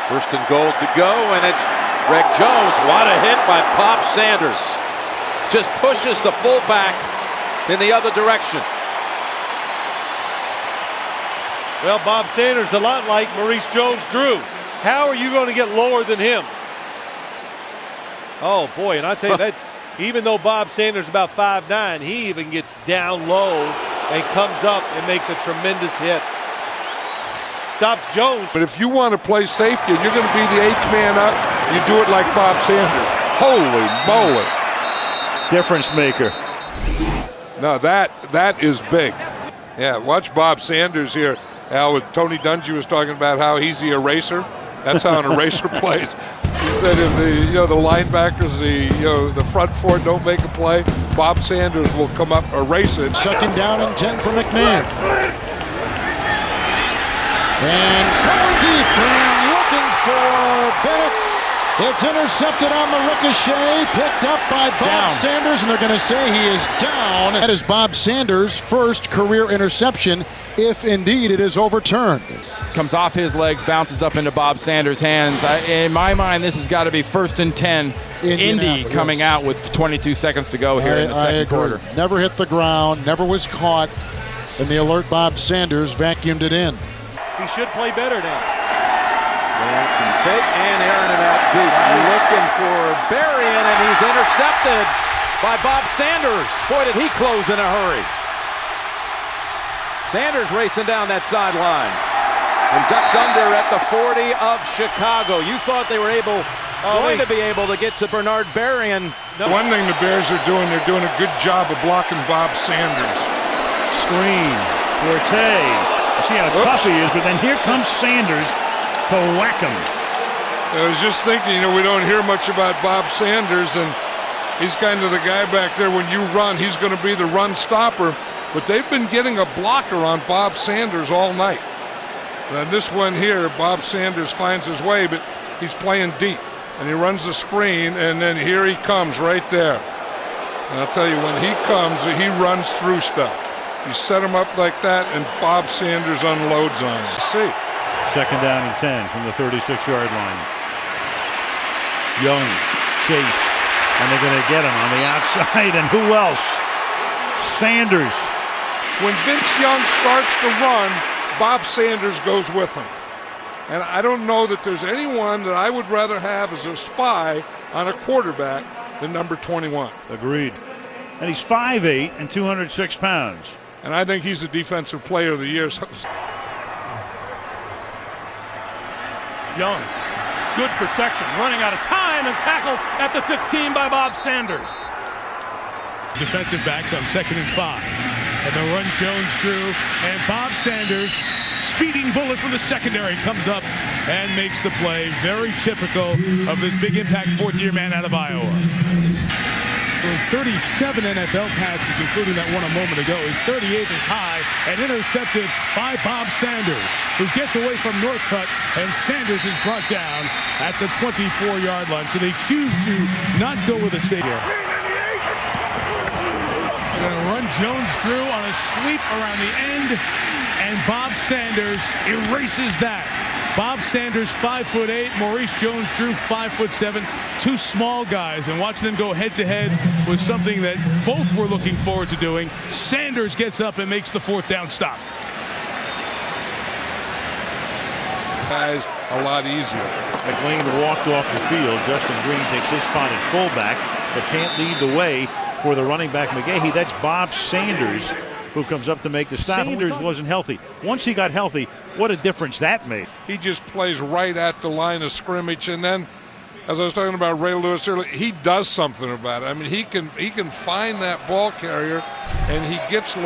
First and goal to go, and it's Greg Jones. What a hit by Bob Sanders. Just pushes the fullback in the other direction. Well, Bob Sanders, a lot like Maurice Jones-Drew. How are you going to get lower than him? Oh, boy, and I tell you, that's even though Bob Sanders is about 5'9", he even gets down low and comes up and makes a tremendous hit. Stops Jones. But if you want to play safety and you're going to be the eighth man up, you do it like Bob Sanders. Holy moly. Difference maker. No, that is big. Yeah, watch Bob Sanders here. Al, with Tony Dungy was talking about how he's the eraser. That's how an eraser plays. He said if the linebackers, the front four don't make a play, Bob Sanders will come up, erase it. Second down and 10 for McMahon. And going deep and looking for Bennett. It's intercepted on the ricochet, picked up by Bob Sanders, and they're going to say he is down. That is Bob Sanders' first career interception, if indeed it is overturned. Comes off his legs, bounces up into Bob Sanders' hands. In my mind, this has got to be 1st and 10. Indy coming out with 22 seconds to go here in the second quarter. Never hit the ground, never was caught, and the alert Bob Sanders vacuumed it in. He should play better now. Action fake, and Aaron in that deep. Looking for Berrien, and he's intercepted by Bob Sanders. Boy, did he close in a hurry. Sanders racing down that sideline and ducks under at the 40 of Chicago. You thought they were going to be able to get to Bernard Berrien. One thing the Bears are doing, they're doing a good job of blocking Bob Sanders. Screen. Forte. You see how tough he is, but then here comes Sanders to whack him. I was just thinking, we don't hear much about Bob Sanders, and he's kind of the guy back there when you run, he's going to be the run stopper. But they've been getting a blocker on Bob Sanders all night. And this one here, Bob Sanders finds his way, but he's playing deep. And he runs the screen, and then here he comes right there. And I'll tell you, when he comes, he runs through stuff. You set him up like that, and Bob Sanders unloads on him. See. Second down and 10 from the 36-yard line. Young chased, and they're going to get him on the outside, and who else? Sanders. When Vince Young starts to run, Bob Sanders goes with him. And I don't know that there's anyone that I would rather have as a spy on a quarterback than number 21. Agreed. And he's 5'8" and 206 pounds. And I think he's the defensive player of the year. Young, good protection, running out of time, and tackled at the 15 by Bob Sanders. Defensive backs on 2nd and 5. And the run Jones-Drew, and Bob Sanders, speeding bullet from the secondary, comes up and makes the play. Very typical of this big impact fourth-year man out of Iowa. Throwing 37 NFL passes, including that one a moment ago. His 38th is high and intercepted by Bob Sanders, who gets away from Northcutt, and Sanders is brought down at the 24-yard line. So they choose to not go with a savior. They're going to run Jones-Drew on a sweep around the end, and Bob Sanders erases that. Bob Sanders, 5'8", Maurice Jones-Drew, 5'7", two small guys, and watching them go head-to-head was something that both were looking forward to doing. Sanders gets up and makes the 4th down stop. Guys, a lot easier. McLean walked off the field. Justin Green takes his spot at fullback, but can't lead the way for the running back McGahee. That's Bob Sanders who comes up to make the stop. Sanders wasn't healthy. Once he got healthy, what a difference that made. He just plays right at the line of scrimmage, and then, as I was talking about Ray Lewis earlier, he does something about it. I mean, he can find that ball carrier, and he gets